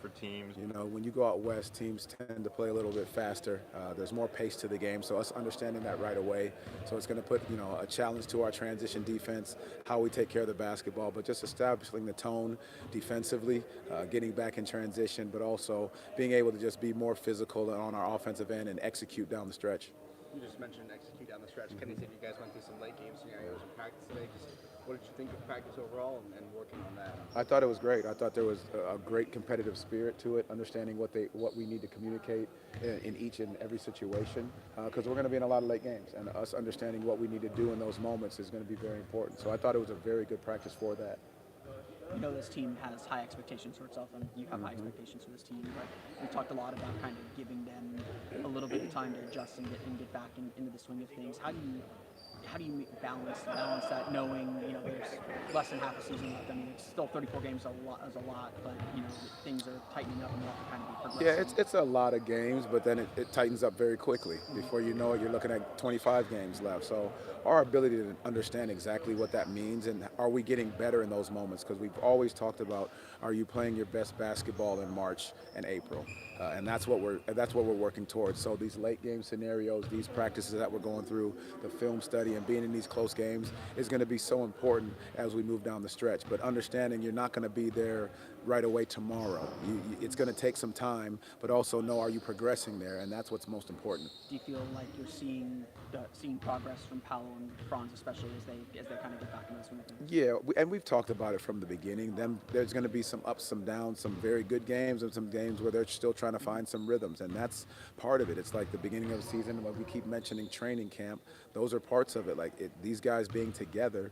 for teams? You know, when you go out west, teams tend to play a little bit faster. There's more pace to the game, so us understanding that right away. So it's going to put, a challenge to our transition defense, how we take care of the basketball, but just establishing the tone defensively, getting back in transition, but also being able to just be more physical on our offensive end and execute down the stretch. You just mentioned execute down the stretch. Kenny said you guys went through some late game scenarios in practice today. Just what did you think of practice overall and working on that? I thought it was great. I thought there was a great competitive spirit to it, understanding what we need to communicate in each and every situation, because we're going to be in a lot of late games, and us understanding what we need to do in those moments is going to be very important. So I thought it was a very good practice for that. You know this team has high expectations for itself, and you have high expectations for this team. But we talked a lot about kind of giving them a little bit of time to adjust and get back into the swing of things. How do you balance that, knowing there's less than half a season left? I mean, it's still 34 games is a lot, but things are tightening up and you have to kind of be progressive. Yeah, it's a lot of games, but then it tightens up very quickly. Before you know it, you're looking at 25 games left. So our ability to understand exactly what that means and are we getting better in those moments? Because we've always talked about, are you playing your best basketball in March and April? And that's what we're working towards. So these late game scenarios, these practices that we're going through, the film study and being in these close games is going to be so important as we move down the stretch. But understanding you're not going to be there right away tomorrow. It's going to take some time, but also know, are you progressing there? And that's what's most important. Do you feel like you're seeing progress from Paolo and Franz, especially as they kind of get back into the swing of things? Yeah, and we've talked about it from the beginning. There's going to be some ups, some downs, some very good games, and some games where they're still trying to find some rhythms, and that's part of it. It's like the beginning of the season when we keep mentioning training camp. Those are parts of it. Like these guys being together,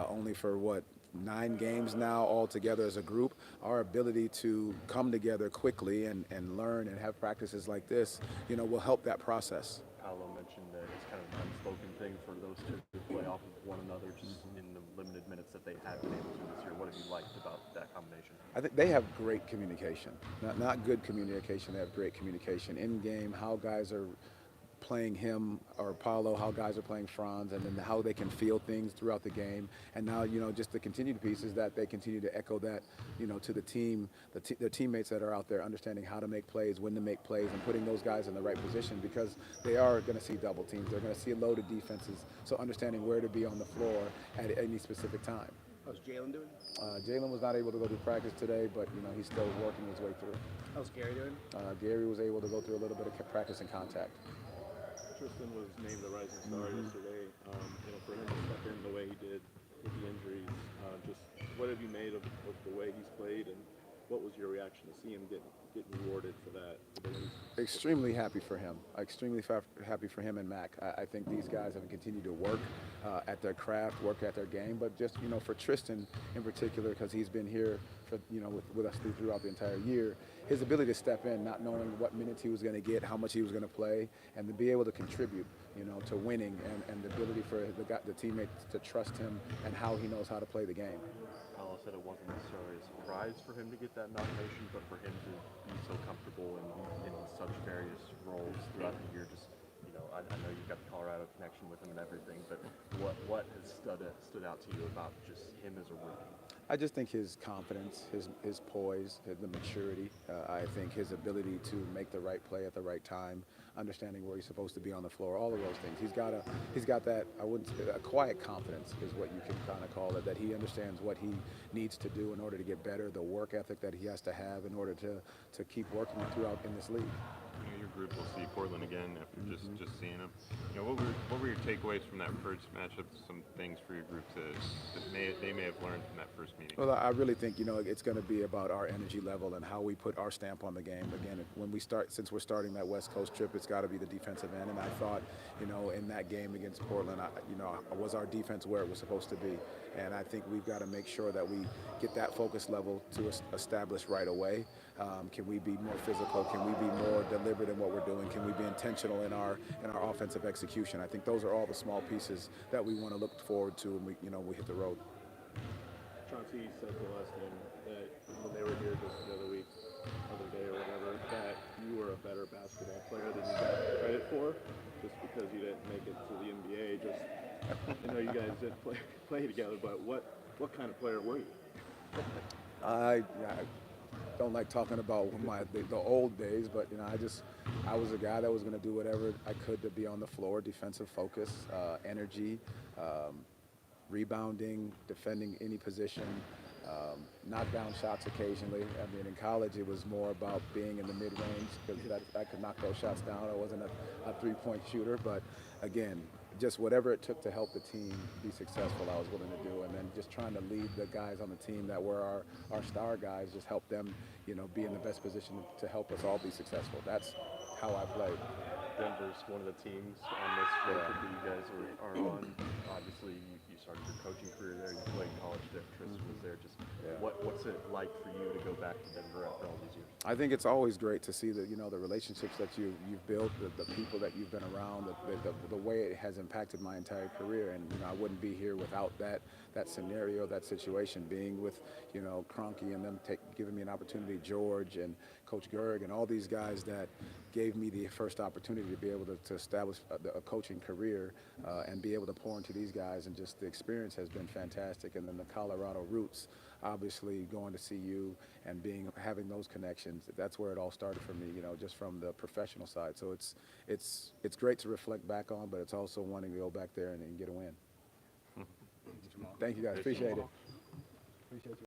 only for 9 games now all together as a group. Our ability to come together quickly and learn and have practices like this, will help that process. Paolo mentioned that it's kind of an unspoken thing for those two to play off of one another just in the limited minutes that they have been able to this year. What have you liked about that combination? I think they have great communication. Not good communication, they have great communication. In game, how guys are playing him or Paulo, how guys are playing Franz, and then how they can feel things throughout the game. And now, just the continued piece is that they continue to echo that, to the team, the teammates that are out there understanding how to make plays, when to make plays, and putting those guys in the right position because they are going to see double teams. They're going to see loaded defenses. So understanding where to be on the floor at any specific time. How's Jalen doing? Jalen was not able to go to practice today, but he's still working his way through. How's Gary doing? Gary was able to go through a little bit of practice and contact. Tristan was named the rising star yesterday. For him to step in the way he did with the injuries, just what have you made of the way he's played, and what was your reaction to see him get rewarded for that? Extremely happy for him. Extremely happy for him and Mac. I think these guys have continued to work at their craft, work at their game, but just for Tristan in particular, because he's been here for with us throughout the entire year. His ability to step in, not knowing what minutes he was going to get, how much he was going to play, and to be able to contribute, to winning, and the ability for the teammates to trust him and how he knows how to play the game. Paolo said it wasn't necessarily a surprise for him to get that nomination, but for him to be so comfortable in such various roles throughout the year. Just I know you've got the Colorado connection with him and everything, but what has stood out to you about just him as a rookie? I just think his confidence, his poise, the maturity. I think his ability to make the right play at the right time, understanding where he's supposed to be on the floor, all of those things. He's got that, I wouldn't say, a quiet confidence is what you can kind of call it, that he understands what he needs to do in order to get better, the work ethic that he has to have in order to keep working throughout in this league. Your group will see Portland again after just seeing them. What were your takeaways from that first matchup? Some things for your group that they may have learned from that first meeting. Well, I really think it's going to be about our energy level and how we put our stamp on the game. Again, since we're starting that West Coast trip, it's got to be the defensive end. And I thought, in that game against Portland, was our defense where it was supposed to be. And I think we've got to make sure that we get that focus level to establish right away. Can we be more physical? Can we be more deliberate in what we're doing? Can we be intentional in our offensive execution? I think those are all the small pieces that we want to look forward to when we hit the road. Chauncey said the last game that when they were here just the other day or whatever, that you were a better basketball player than you got credit for, just because you didn't make it to the NBA. I know you guys didn't play together, but what kind of player were you? don't like talking about the old days, but I was a guy that was going to do whatever I could to be on the floor, defensive focus, energy, rebounding, defending any position, knock down shots occasionally. I mean, in college it was more about being in the mid-range because I could knock those shots down. I wasn't a three-point shooter, but again, just whatever it took to help the team be successful, I was willing to do. And then just trying to lead the guys on the team that were our star guys, just help them, be in the best position to help us all be successful. That's how I played. Denver's one of the teams on this road trip that you guys are on. Obviously, you started your coaching career there. You played college there. Tristan was there. Just what's it like for you to go back to Denver after all these years? I think it's always great to see the relationships that you've built, the people that you've been around, the way it has impacted my entire career. And I wouldn't be here without that scenario, that situation, being with Kroenke and them giving me an opportunity, George and Coach Gerg and all these guys that gave me the first opportunity to be able to establish a coaching career and be able to pour into these guys, and just the experience has been fantastic. And then the Colorado roots, obviously going to CU and having those connections, that's where it all started for me, just from the professional side. So it's great to reflect back on, but it's also wanting to go back there and get a win. Thank you guys, appreciate it.